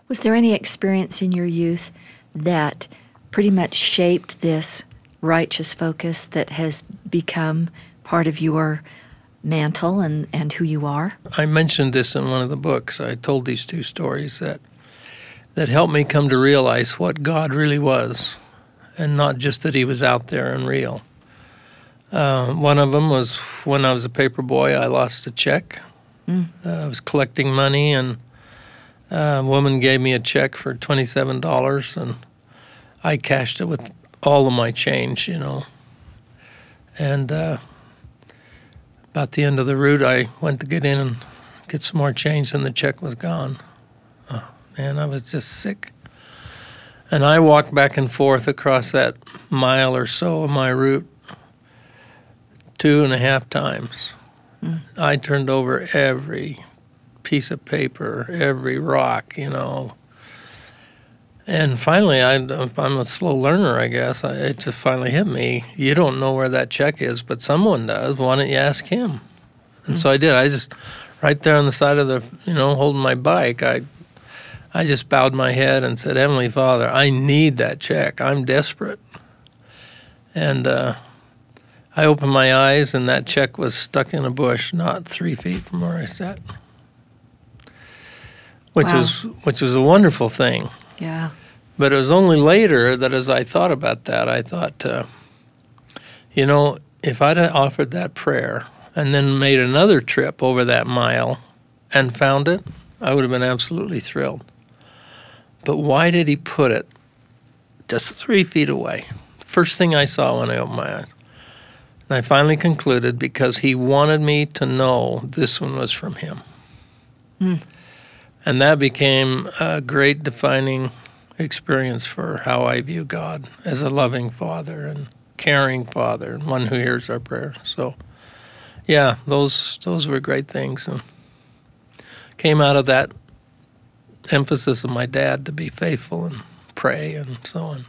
Was there any experience in your youth that pretty much shaped this righteous focus that has become part of your mantle and who you are? I mentioned this in one of the books. I told these two stories that helped me come to realize what God really was, and not just that he was out there and real. One of them was when I was a paper boy, I lost a check. I was collecting money, and a woman gave me a check for $27, and I cashed it with all of my change, And about the end of the route, I went to get in and get some more change, and the check was gone. Oh, man, I was just sick. And I walked back and forth across that mile or so of my route 2.5 times. I turned over every piece of paper, every rock, And finally, I'm a slow learner, I guess. It just finally hit me. You don't know where that check is, but someone does. Why don't you ask him? And so I did. I just, right there on the side of the, holding my bike, I just bowed my head and said, Heavenly Father, I need that check. I'm desperate. And I opened my eyes, and that check was stuck in a bush not 3 feet from where I sat, which was a wonderful thing. Yeah. But it was only later that as I thought about that, I thought, if I'd have offered that prayer and then made another trip over that mile and found it, I would have been absolutely thrilled. But why did he put it just 3 feet away? First thing I saw when I opened my eyes. And I finally concluded because he wanted me to know this one was from him. And that became a great defining experience for how I view God as a loving Father and caring Father and one who hears our prayers. So, yeah, those were great things, and came out of that emphasis of my dad to be faithful and pray and so on.